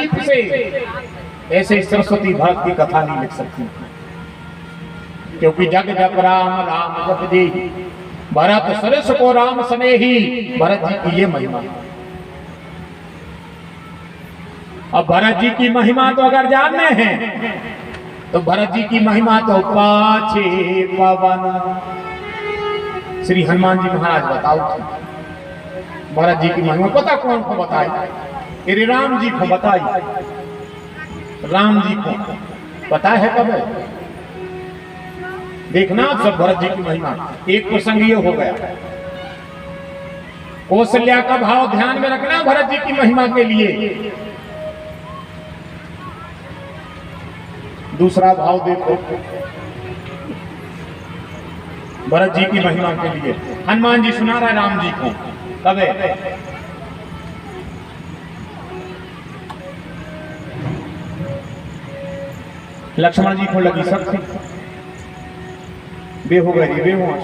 दीप से ऐसे सरस्वती भरत की कथा नहीं लिख सकती, क्योंकि जग जप राम राम जप दे भरत सरस को राम स्नेही, भरत जी की ये महिमा। अब भरत जी की महिमा तो अगर जानने हैं तो भरत जी की महिमा तो पाछे पवन, श्री हनुमान जी महाराज बताओ भरत जी की महिमा। पता कौन को बताई? श्री राम जी को बताई। राम जी को पता है कब है? देखना सब भरत जी की महिमा। एक प्रसंग ये हो गया, कौशल्या का भाव ध्यान में रखना भरत जी की महिमा के लिए। दूसरा भाव देखो भरत जी की महिमा के लिए। हनुमान जी सुना रहे राम जी को कब है? लक्ष्मण जी को लगी शक्ति, बे हो गई बेहोश।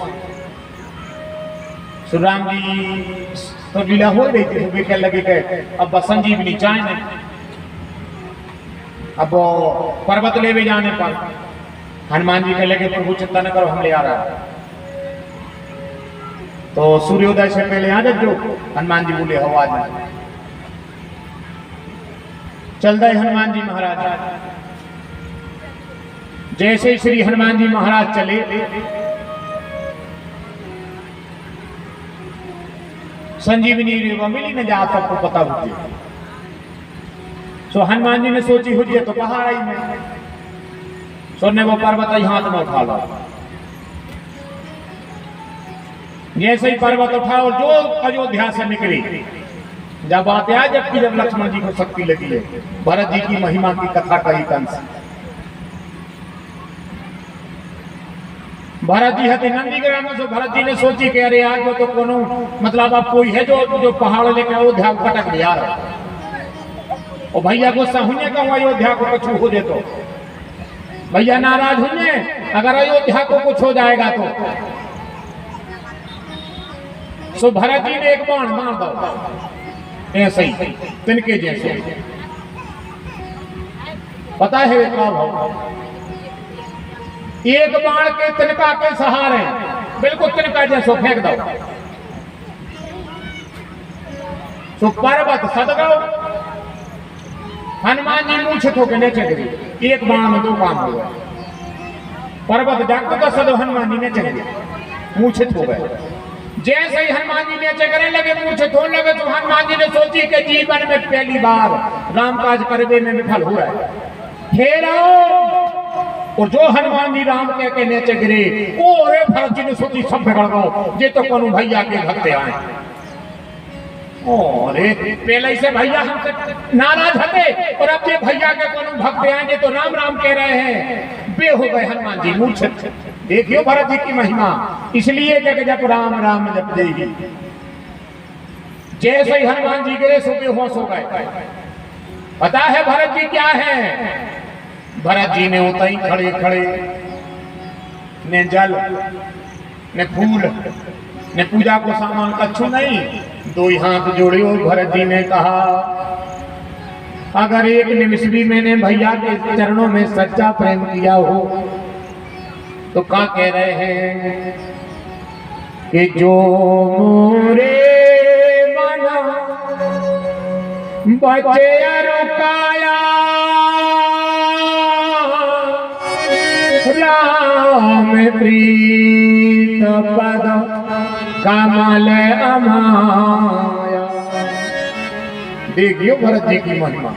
श्री राम जी तो लीला हो रही थी, वे क्या लगे गए अब संजीवनी चाय नहीं। अब पर्वत ले भी जाने पर हनुमान जी के लगे प्रभु चिंता न करो हम ले आ रहा है। तो सूर्योदय से पहले आ जाओ। हनुमान जी बोले हो आज चल गए हनुमान जी महाराज। जैसे श्री हनुमान जी महाराज चले, संजीवनी रेवा मिली न जा सबको पता होती। सो हनुमान जी ने सोची हुई तो पहाड़ आई में सोने वो पर्वत हाथ में उठा लो। जैसे ही पर्वत उठा और जो अयोध्या से निकली, जब बात आया जब लक्ष्मण जी को शक्ति लगी है, भरत जी की महिमा की कथा कही कंस। भरत जी है नंदीग्राम में, भरत जी ने सोची कि अरे आज तो कोनो मतलब अब कोई है जो पहाड़ लेकर अयोध्या को कटक दिया है। और भैया गुस्सा हुए का अयोध्या को कुछ हो जाए तो भैया नाराज हुए, अगर अयोध्या को कुछ हो जाएगा तो। सो भरत जी ने एक बाण मार दो ऐसे ही तिनके जैसे। पता है क्या भाव? एक बाण के तिनका के सहारे बिल्कुल तिनका जैसो फेंक दो तो पर्वत सदगो। हनुमान जी मूर्छित होकर नीचे गिरे। एक बाण में दो काम हो गए। पर्वत जागते का सदो हनुमान जी नीचे गिरे, मूर्छित हो गए। जैसे ही हनुमान जी नीचे गिरने लगे, मूर्छित होने लगे, तो हनुमान जी ने सोची कि जीवन में पहली बार राम काज करने में विफल हुआ है। और जो हनुमान जी राम कह के नीचे गिरे, और भरत जी ने सोची सब बिगड़ गो, ये तो कोनो भैया के भक्त आए। और पहले से भैया हमसे नाराज हटे, और अब ये भैया के कोनो भक्त आएंगे तो राम राम कह रहे हैं। बे हो गए हनुमान जी मूर्छित। देखियो भरत जी की महिमा। इसलिए जग जप राम राम जप देगी। जैसे ही हनुमान जी गिरे सो बेहोश हो गए। पता है भरत जी क्या है? भरत जी ने उतई खड़े खड़े ने जल ने फूल ने पूजा को सामान कछु नहीं, दो हाथ जोड़े और भरत जी ने कहा अगर एक निमिष भी मैंने भैया के चरणों में सच्चा प्रेम किया हो तो क्या कह रहे हैं कि जो मोरे मना बचे रुकाया राम प्रीत पद कमल अमाया। देखियो भरत जी की महिमा।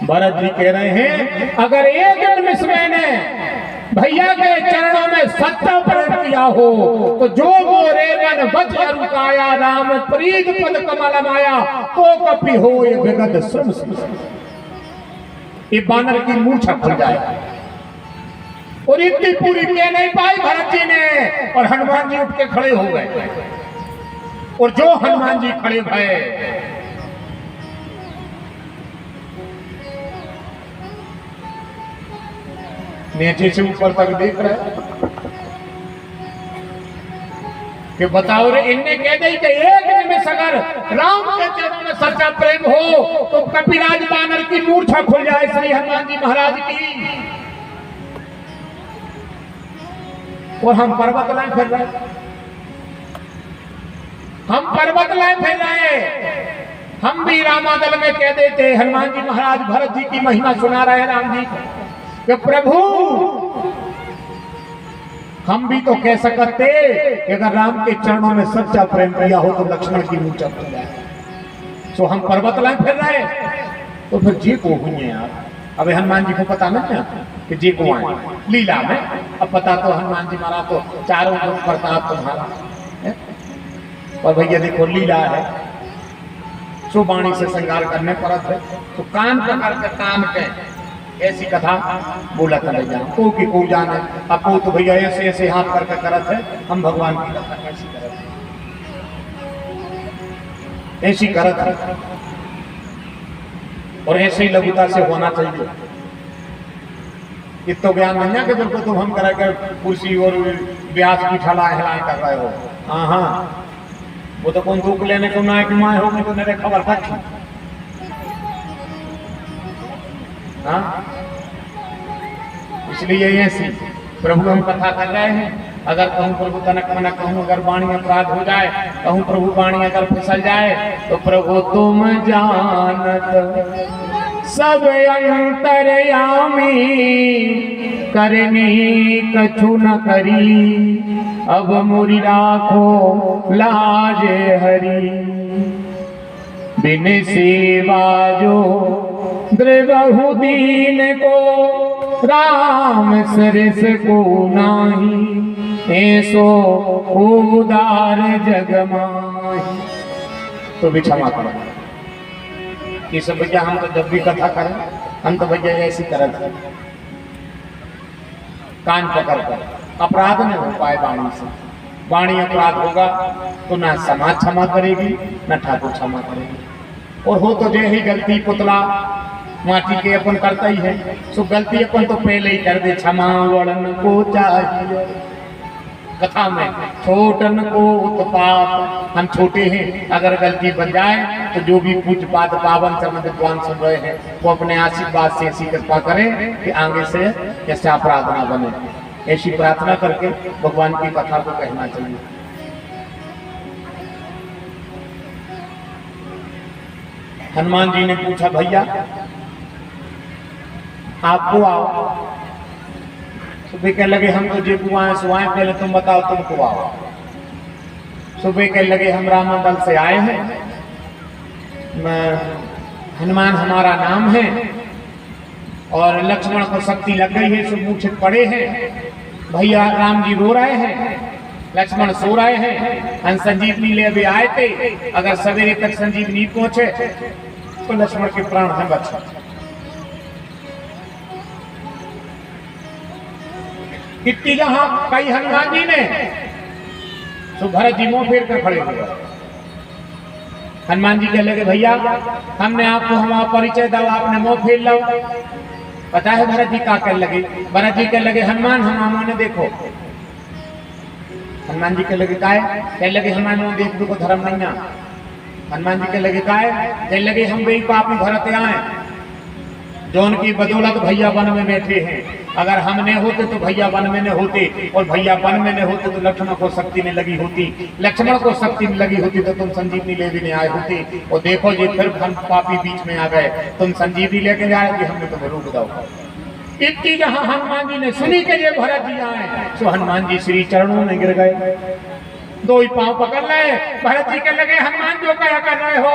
भरत जी कह रहे हैं अगर एक जन्म मैंने भैया के चरणों में सच्चा प्रेम किया हो तो जो मोरे मन बच रुकाया राम प्रीत पद कमल माया तो कभी हो ये विगत श्रम। ये बानर की मूर्छा खुल जाए। और इतनी पूरी कह नहीं पाई भरत जी ने, और हनुमान जी उठ के खड़े हो गए। और जो हनुमान जी खड़े भये, नीचे से ऊपर तक देख रहे, कि बताओ रे, इनने कह दी कि एक निमिष अगर राम के चरणों में सच्चा प्रेम हो तो कपिराज बानर की मूर्छा खुल जाए श्री हनुमान जी महाराज की। और हम पर्वत लाए फिर रहे, हम पर्वत लाए फिर रहे। हम भी रामादल में कह देते, हनुमान जी महाराज भरत जी की महिमा सुना रहे राम जी कि प्रभु हम भी तो कह सकते कि अगर राम के चरणों में सच्चा प्रेम किया हो तो लक्ष्मण की मूर्छा खुल जाए। तो हम पर्वत लाए फिर रहे, तो फिर जी को हुई है यार। अबे हनुमान जी को पता नहीं है कि जी को आए लीला में। अब पता तो हनुमान जी महाराज तो चारों ओर प्रताप तुम्हारा है, और भैया देखो लीला है, सो वाणी से श्रृंगार करने परत है, तो कान पकड़ के कान के ऐसी कथा बोला था भैया को कि को जाने। अब वो तो भैया ऐसे ऐसे हाथ करके करत है, हम भगवान की कथा कैसी करत है, ऐसी करत है। और ऐसे ही लघुता से होना चाहिए। इतना ज्ञान नहीं है कि बिल्कुल तुम हम करा कर कुर्सी और ब्याज की ठला हिलाए कर रहे हो। हाँ हाँ, वो तो कौन दुख लेने को ना माए होगी तो मेरे खबर तक। हाँ, इसलिए ऐसी प्रभु हम कथा कर रहे हैं। अगर कहूँ प्रभु तनक मनक कहूँ, अगर वाणी अपराध हो जाए, कहूँ प्रभु वाणी अगर फिसल जाए, तो प्रभु तुम जानत सब अंतर्यामी, करनी कछु न करी, अब मुरी राखो लाज हरी। बिन सेवा जो द्रवहु दीन को, राम सरस को नाही, ऐसो उदार जग माही। तो भी क्षमा करो, ये सब भैया हम तो जब भी कथा करें हम तो भैया ऐसी करत है, कान पकड़ कर। अपराध नहीं हो पाए वाणी से। वाणी अपराध होगा तो ना समाज क्षमा करेगी ना ठाकुर क्षमा करेगी। और हो तो जे ही गलती पुतला माटी के अपन करता ही है, सो गलती अपन तो पहले ही कर दे। क्षमा वर्णन को चाहिए कथा में, छोटन को उत्पात। हम छोटे हैं, अगर गलती बन जाए तो जो भी पूछ पात पावन चरण विद्वान सुन रहे हैं वो अपने आशीर्वाद से ऐसी कृपा करें कि आगे से ऐसा अपराध ना बने। ऐसी प्रार्थना करके भगवान की कथा को कहना चाहिए। हनुमान जी ने पूछा, भैया आपको आओ। सुबह कह लगे हम तो जेबू आए सुआए, पहले तुम बताओ तुमको आओ। सुबह कह लगे हम रामादल से आए हैं, हनुमान हमारा नाम है, और लक्ष्मण को शक्ति लग गई है, सब मूर्छित पड़े हैं। भैया राम जी रो रहे हैं, लक्ष्मण सो रहे हैं। हम संजीवनी ले अभी आए थे, अगर सवेरे तक संजीवनी पहुंचे तो लक्ष्मण के प्राण हैं बचे। कितनी जहां कई हनुमान जी ने, तो भरत जी मुंह फेर कर खड़े हुए। हनुमान जी कह लगे, भैया हमने आपको हमारा परिचय दो, आपने मुंह फेर लो। पता है भरत जी क्या कर लगे? भरत जी कह लगे, हनुमान हम ने देखो। हनुमान जी कह लगे काय? कह लगे हनुमान देख दो धर्म नहीं है। हनुमान जी कह लगे काय? कह लगे हम वही पापी भरत आए जो उनकी बदौलत भैया वन में बैठे हैं। अगर हम नहीं होते तो भैया वन में नहीं होते, और भैया वन में नहीं होते तो लक्ष्मण को शक्ति नहीं लगी होती। लक्ष्मण को शक्ति नहीं लगी होती तो तुम संजीवनी ले भी नहीं आए होते। और देखो जी फिर हम पापी बीच में आ गए, तुम संजीवनी लेके जाए कि हमने तुम्हें रोक दो। इतनी जहां हनुमान जी ने सुनी के ये भरत जी आए, तो हनुमान जी श्री चरणों में गिर गए, दो ही पांव पकड़ ले। भरत जी के लगे, हनुमान जो क्या कर रहे हो?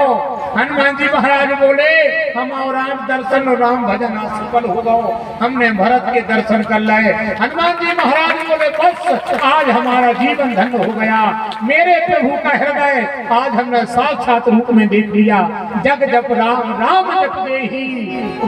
हनुमान जी महाराज बोले, हम और राम दर्शन और राम भजन सफल हो गो, हमने भरत के दर्शन कर लाए। हनुमान जी महाराज बोले, बस आज हमारा जीवन धन्य हो गया। मेरे प्रभु का हृदय आज हमने साक्षात रूप में देख लिया। जग जप राम राम जप देहि,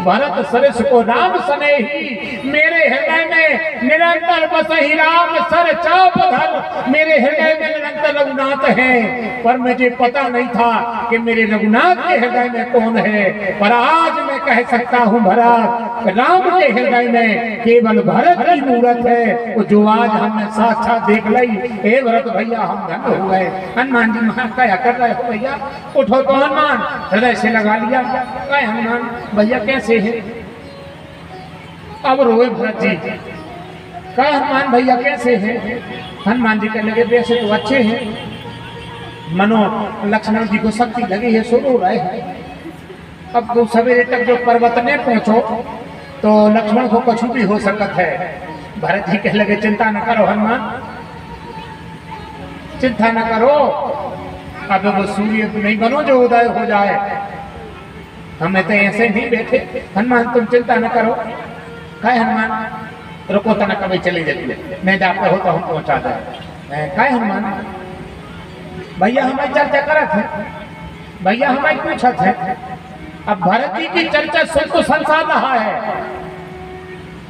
भरत सरस को राम सनेहि। मेरे हृदय में निरंतर बस ही राम सर चाप धर, मेरे हृदय में अनंत रघुनाथ हैं, पर मुझे पता नहीं था कि मेरे रघुनाथ के हृदय में कौन है। पर आज मैं कह सकता हूँ भरत, राम के हृदय में केवल भरत की मूरत है, वो जो आज हमने साक्षात देख ली। हे भरत भैया हम धन्य हो गए। हनुमान जी महा क्या कर रहे हो भैया? उठो तो हनुमान, हृदय से लगा लिया। कहे हनुमान भैया कैसे है? अब रोए भरत जी। कहे हनुमान भैया कैसे हैं? हनुमान जी कहने लगे वैसे तो अच्छे हैं, मनो लक्ष्मण जी को शक्ति लगी है, सो रो रहे हैं। अब तो सवेरे तक जो पर्वत में पहुंचो तो लक्ष्मण को कुछ भी हो सकता है। भरत जी कहने लगे चिंता न करो हनुमान, चिंता न करो, अब वो सूर्य नहीं बनो जो उदय हो जाए, हमें तो ऐसे नहीं बैठे। हनुमान तुम चिंता न करो। कहे हनुमान रुको तना कभी चली जाती, मैं जाते हो तो हम पहुंचा जाए। कहे हनुमान भैया हमारी चर्चा करत है, भैया हमारी पूछत है। अब भरत जी की चर्चा सुन तो संसार रहा है,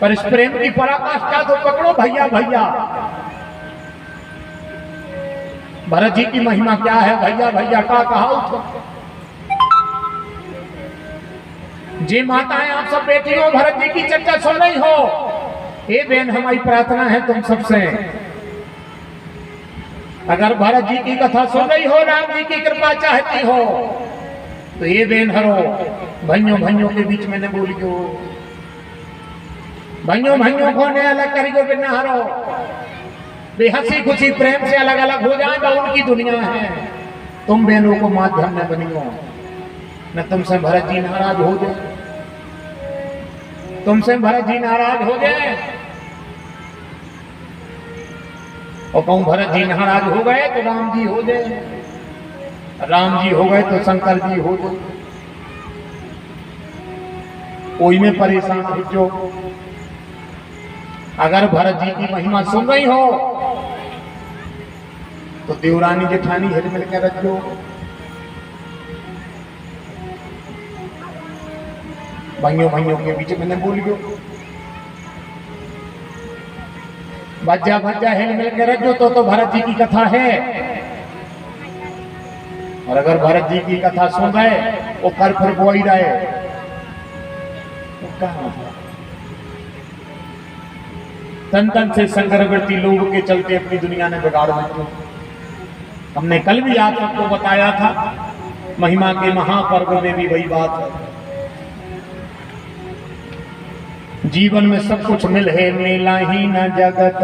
पर इस प्रेम की पराकाष्ठा तो पकड़ो भैया भैया। भरत जी की महिमा क्या है भैया भैया का कहा। जी माताएं आप सब बैठी हो, भरत जी की चर्चा सुन रही हो। ये बहन हमारी प्रार्थना है तुम सबसे, अगर भरत जी की कथा सुन रही हो, राम जी की कृपा चाहती हो, तो ये बहन हरो, भाइयों भाइयों के बीच में न बोलियो, भाइयों भाइयों को न अलग करियो, बिना हरो, वे हंसी खुशी प्रेम से अलग अलग हो जाए, तो उनकी दुनिया है। तुम बहनों को माध्यम न बनियो, न तुमसे भरत जी नाराज हो जाए, तुमसे भरत जी नाराज हो जाए। और कहूं भरत जी नाराज हो गए तो राम जी हो जाए, राम जी हो गए तो शंकर जी हो जाए। कोई में परेशान हो जो, अगर भरत जी की महिमा सुन रही हो तो देवरानी जेठानी हिल मिल के रखो। भाइयों भाइयों के बीच में न बोलियो, भज्जा भज्जा हिल मिल के रखो तो भरत जी की कथा है। और अगर भरत जी की कथा सुन रहे वो कर फिर बोई रहे तो क्या मतलब? तन तन से संकरवर्ती लोग के चलते अपनी दुनिया ने बिगाड़ दी। हमने कल भी आप सबको बताया था, महिमा के महापर्व में भी वही बात है। जीवन में सब कुछ मिल है, मिला ही न जगत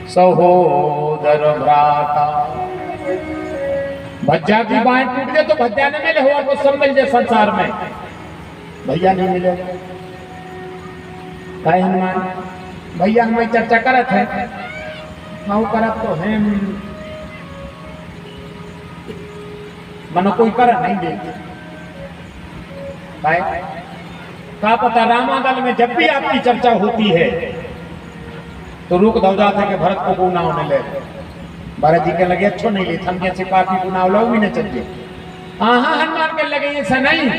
सहोदर भ्राता। भज्जा की बाएं टूट गए तो भज्जा न मिले, हो वो सब मिल जाए संसार में, भैया नहीं मिले। कहे हनुमान भैया हमारी चर्चा करत है, हाँ करत तो है, मनो कोई कर नहीं दे। का पता रामादल में जब भी आपकी चर्चा होती है तो रुक दौ जाते कि भरत को गुनाव न ले। भरत जी के लगे अच्छो नहीं ले, हम जैसे पापी गुनाव लो भी न चलते। हाँ हनुमान के लगे ऐसा नहीं।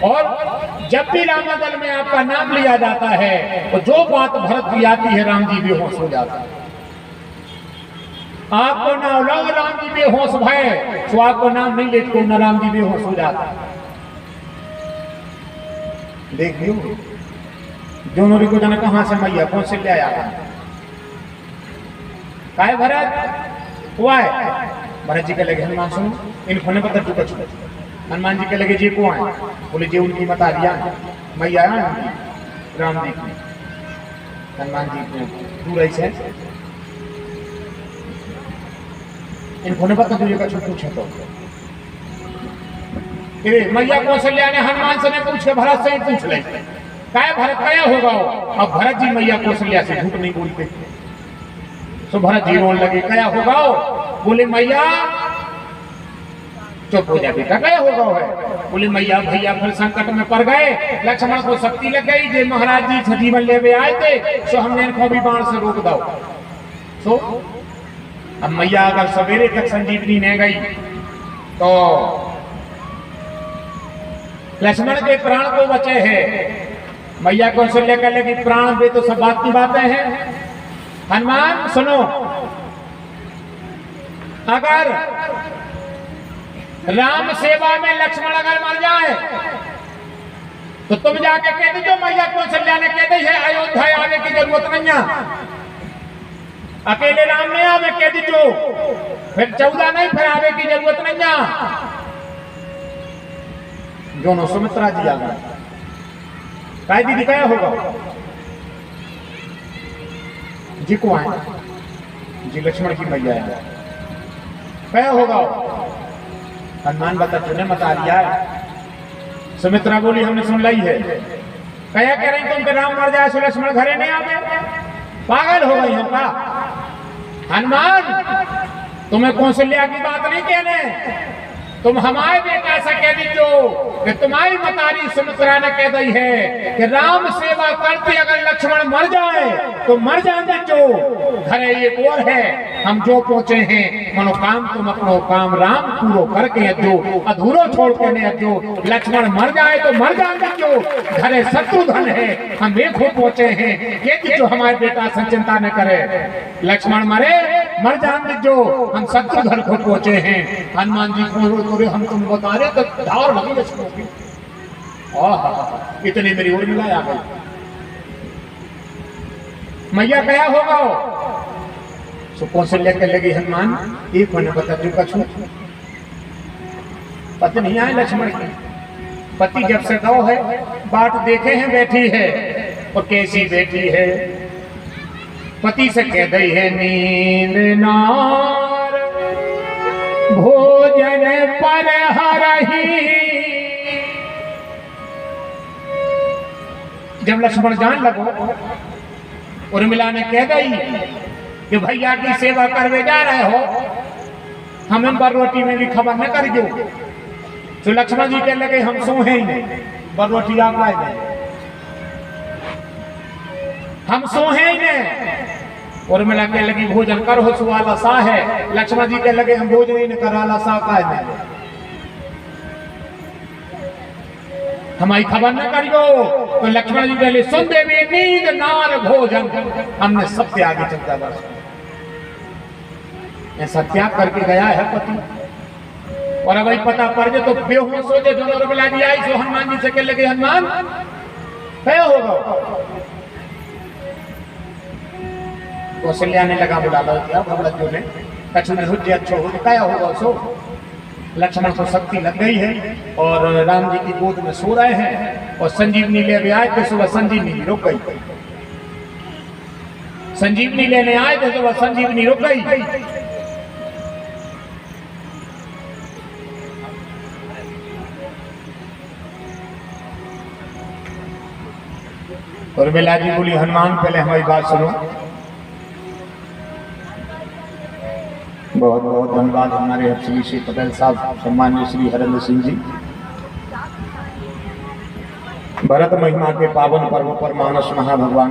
और जब भी रामादल में आपका नाम लिया जाता है तो जो बात भरत की आती है राम जी बेहोश हो जाता है। आपको नाम लो राम जी बेहोश भय, तो आपको नाम नहीं लेते न राम जी बेहोश हो जाता है। देख लियो दोनों को जाना कहां से मैया कौन से ले आया। काय भरत हुआ है? भरत जी के लगे हनुमान सुनो इनको ने पता चुका चुका। हनुमान जी के लगे जी को आए, बोले जी उनकी बता दिया मैया राम जी की। हनुमान जी को दूर ऐसे इनको ने पता तुझे का पूछा तो मैया कौशल्या ने हनुमान से पूछ के भरत से ही पूछ ले क्या भरत क्या होगा। अब भरत जी मैया कौशल्या से झूठ नहीं बोलते, तो भरत जी रोने लगे क्या होगा। बोले मैया चुप हो जा बेटा क्या होगा है। बोले मैया भैया फिर संकट में पड़ गए, लक्ष्मण को शक्ति लग गई, जे महाराज जी सजीवन लेवे आए थे, सो हमने इनको भी बाण से रोक दो। तो अब मैया अगर सवेरे तक संजीवनी नहीं गई तो लक्ष्मण के प्राण को बचे हैं। मैया कौशल्या कह लगी प्राण दे तो सब बात की बातें हैं। हनुमान सुनो अगर राम सेवा में लक्ष्मण अगर मर जाए तो तुम जाके कह दीजिए मैया कौशल्या ने कह दी है अयोध्या आने की जरूरत नहीं है, अकेले राम ने आवे कह दीजो, फिर 14 नहीं फिर आवे की जरूरत नहीं है। दोनों सुमित्रा जी आ गए, काय दीदी क्या होगा जी को आए जी लक्ष्मण की मैया है, क्या होगा हनुमान बता तूने बता दिया। सुमित्रा बोली हमने सुन ली है, क्या कह रही तुम के राम मर जाए सो लक्ष्मण घरे नहीं आवे, पागल हो गई हो का। हनुमान तुम्हें कौशल्या की बात नहीं कहने, तुम हमारे बेटा से कह दीजो कि तुम्हारी मतारी सुमित्रा ने कह दी है कि राम सेवा करते अगर लक्ष्मण मर जाए तो मर जाने जो घरे एक और है, हम जो पहुंचे हैं मनो काम तुम अपनो काम राम पूरो करके जो अधूरो छोड़ के ने जो लक्ष्मण मर जाए तो मर जाने जो घरे शत्रुघ्न है, हम एक हो पहुंचे हैं, ये जो हमारे बेटा से चिंता न करे, लक्ष्मण मरे मर जाने जो हम शत्रुघ्न को पहुंचे हैं। हनुमान जी को हम तुम बता रहे तो धार लगी लक्ष्मण की, इतने मेरी ओर मिला आ गई। मैया क्या होगा सो कौशल्या के लगी हनुमान एक महीने बता दू कछु पति नहीं आए लक्ष्मण की, पति जब से गौ है बाट देखे हैं बैठी है और कैसी बैठी है, पति से कह दई है नींद नार भोजन पर हरही। जब लक्ष्मण जान लगो उर्मिला ने कह दी कि भैया की सेवा करवे जा रहे हो, हमें बररोटी में भी खबर न कर दो। तो लक्ष्मण जी कह लगे हम सो हैं बररोटी आ पाए हम सो हैं उर्मिला कह लगी भोजन कर हो सुवाला सा है, लक्ष्मण जी कह लगे हम भोजन ही न कराला सा का है, हमारी खबर न करियो। तो लक्ष्मण जी कहले सुन देवी नींद नार भोजन, हमने सब त्याग चलता बस ऐसा त्याग करके गया है पति, और अब पता पड़ जाए तो बेहोश हो जाए। दोनों उर्मिला जी आई सो हनुमान जी से कह लगे हनुमान क्या होगा, कौशल्या ने लगा बुला लो क्या भगवत ने कछु ने रुझे अच्छो हो क्या होगा सो। लक्ष्मण को शक्ति लग गई है और राम जी की गोद में सो रहे हैं और संजीवनी ले आए थे सुबह संजीवनी रुक गई, संजीवनी लेने आए थे सुबह संजीवनी रुक गई। उर्मिला जी बोली हनुमान पहले हमारी बात सुनो। बहुत बहुत धन्यवाद हमारे श्री श्री पटेल साहब, सम्मान्य श्री हरेंद्र सिंह जी। भरत महिमा के पावन पर्व पर मानस महाभगवान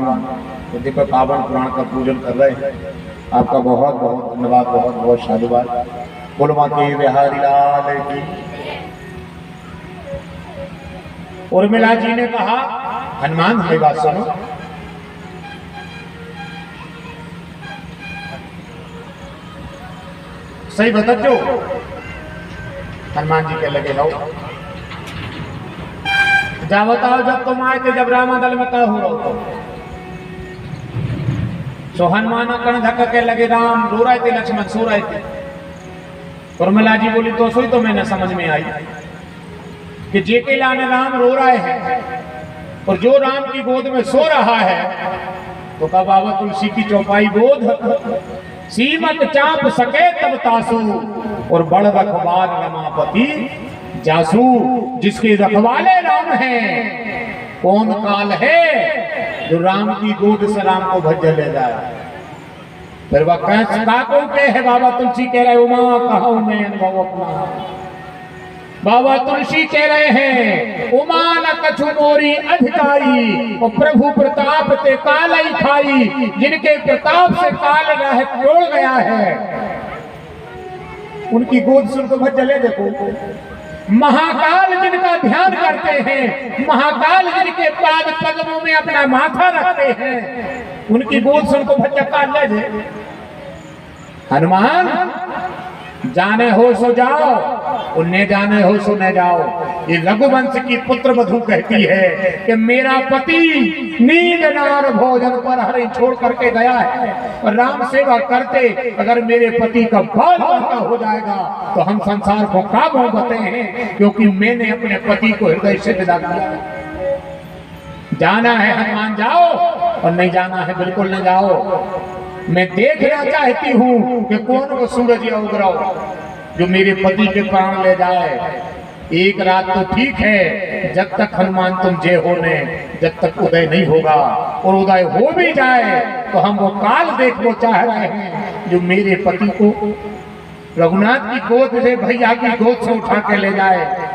दिव्य पावन पुराण का पूजन कर रहे हैं, आपका बहुत बहुत धन्यवाद, बहुत बहुत साधुवाद। बोलवा के बिहारी लाल की। उर्मिला जी ने कहा हनुमान हमारी बात सुनो, सही बता जो। हनुमान जी के लगे लो जा बताओ जब तुम आए थे जब रामादल में क्या हो रहा हो। सो हनुमान कण धक्का के लगे राम रो रहे थे, लक्ष्मण सो रहे थे। उर्मिला जी बोली तो सोई तो मैंने समझ में आई कि जेके लाने राम रो रहे हैं और जो राम की गोद में सो रहा है तो का बाबा तुलसी की चौपाई गोद सीमत चाप सके तब तासु और बड़ रखवार रमापति जासू। जिसके रखवाले राम हैं कौन काल है जो राम की गोद से राम को भज ले जाए। फिर वह को के है बाबा तुलसी कह रहे उमा कहा मैं अनुभव अपना, बाबा तुलसी कह रहे हैं उमा न कछु मोरी अधिकारी और प्रभु प्रताप ते काल ही खाई। जिनके प्रताप से काल रह तोड़ गया है उनकी गोद सुन को भज चले। देखो महाकाल जिनका ध्यान करते हैं, महाकाल जिनके पाद पद्मों में अपना माथा रखते हैं, उनकी गोद सुन को भज काल ले। हनुमान जाने हो सो जाओ, उन्हें जाने हो सो न जाओ। ये रघुवंश की पुत्र वधू कहती है कि मेरा पति नींद नार भोजन पर हरे छोड़ करके गया है, और राम सेवा करते अगर मेरे पति का बाल बांका हो जाएगा तो हम संसार को क्या मोहब्बते हैं, क्योंकि मैंने अपने पति को हृदय से विदा किया। जाना है हनुमान जाओ, और नहीं जाना है बिल्कुल न जाओ। मैं देखना चाहती हूँ कि कौन वो सूरज या उगराओ जो मेरे पति के प्राण ले जाए। एक रात तो ठीक है, जब तक हनुमान तुम जय होने, जब तक उदय नहीं होगा, और उदय हो भी जाए तो हम वो काल देखना चाह रहे हैं जो मेरे पति को रघुनाथ की गोद से, भैया की गोद से उठा के ले जाए।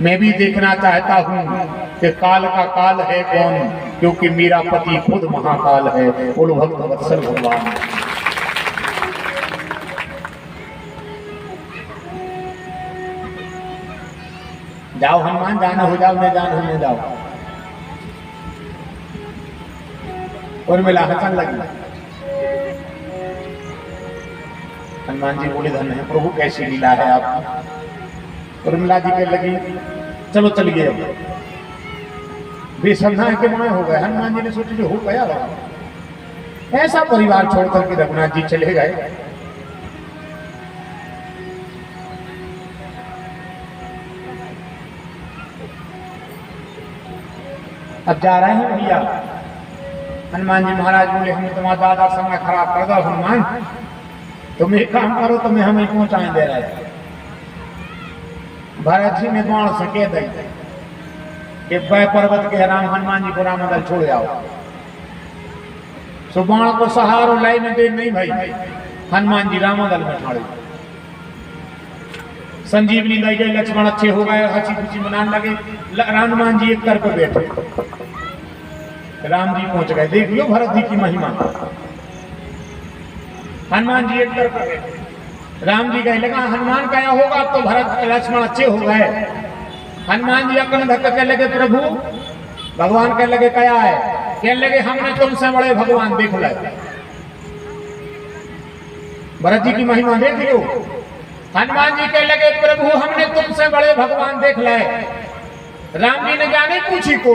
मैं भी देखना चाहता हूँ कि काल का काल है कौन, क्योंकि मेरा पति खुद महाकाल है। बोलो भक्त वत्सल भगवान। जाओ हनुमान, जाना हो जाओ, न जान होने जाओ। और मिला हसन लगी। हनुमान जी बोले धन्य है प्रभु, कैसी लीला है आपकी। उर्मिला जी के लगी चलो चलिए। बेसमझाए के माए हो गए। हनुमान जी ने सोचा जो हो गया ऐसा परिवार छोड़कर के रघुनाथ जी चले गए। अब जा रहे हैं भैया। हनुमान जी महाराज बोले हमें तुम्हारा ज्यादा समय खराब कर दो हनुमान, तुम एक काम करो, तुम्हें हमें पहुंचाए दे रहे। भरत जी ने बाण सके दी कि वह पर्वत के राम हनुमान जी को रामदल छोड़ जाओ। सो बाण को सहारो लाई में दे नहीं भाई, हनुमान जी रामदल में ठाड़े। संजीवनी लाई गई, लक्ष्मण अच्छे हो गए, हंसी खुशी मनाने लगे। हनुमान जी एक कर पे बैठे, राम जी पहुंच गए। देख लो भरत जी की महिमा। हनुमान जी एक कर पे बैठे, राम जी गए। लगा हनुमान क्या होगा, तो भरत लक्ष्मण अच्छे हो गए। हनुमान जी अपन धक्का कह लगे प्रभु, भगवान कह लगे क्या है, कह लगे हमने तुमसे बड़े भगवान देख ले। भरत जी की महिमा देख लो। हनुमान जी कह लगे प्रभु हमने तुमसे बड़े भगवान देख ले। राम जी ने जाने पूछी को,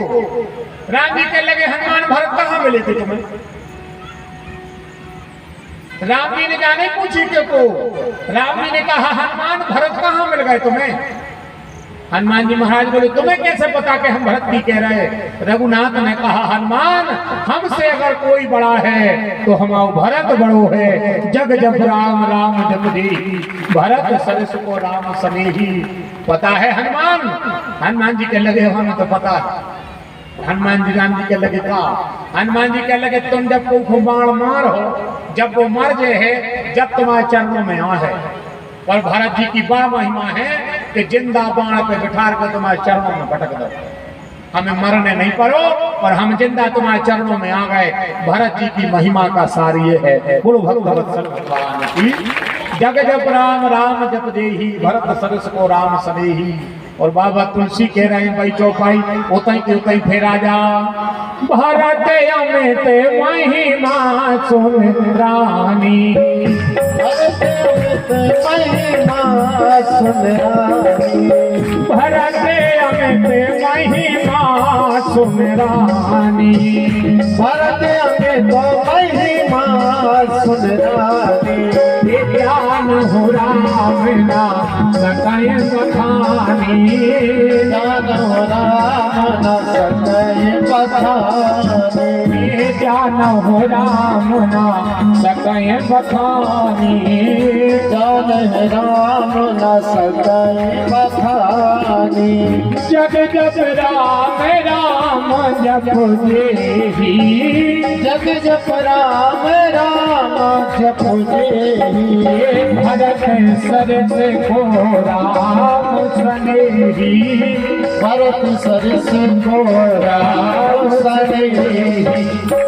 राम जी कह लगे हनुमान भरत कहाँ मिले थे तुम्हें। राम जी ने जाने पूछी को, राम जी ने कहा हनुमान भरत कहाँ मिल गए तुम्हें। हनुमान जी महाराज बोले तुम्हें कैसे पता कि हम भरत की कह रहे। रघुनाथ ने कहा हनुमान हमसे अगर कोई बड़ा है तो हमारा भरत बड़ो है। जग जब राम राम जप दे, भरत सरस को राम सनेही। पता है हनुमान। हनुमान जी के लगे हमें तो पता है। हनुमान जी राम जी के लगे था। हनुमान जी के लगे तुम जब को बाण मार हो, जब वो मर जाए है, जब तुम्हारे चरणों में आ है। और भरत जी की बा महिमा है कि जिंदा बाण पे बिठा कर तुम्हारे चरणों में भटक दो। हमें मरने नहीं पड़ो और हम जिंदा तुम्हारे चरणों में आ गए। भरत जी की महिमा का सार ये है। बोलो भगवत्सल भगवान की। जग जप राम राम जप देही, भरत सरस को राम सनेही। और बाबा तुलसी कह रहे हैं भाई चौपाई उतई के उतई फेरा जा। भरत अमित महिमा सुन रानी, भरत अमित महिमा सुन रानी, भरत अमित महिमा सुन रानी, भरत अमित महिमा सुन रानी। ज्ञान हो राम ना सकय बखानी, ज्ञान हो राम ना सकय बखानी, ज्ञान हो राम ना सकय बखानी, ज्ञान है राम ना सकय बखानी। जग जप राम राम जप देही, जग जप राम राम जप देही। भरत सरस को राम सनेही, भरत सरस को राम सनेही।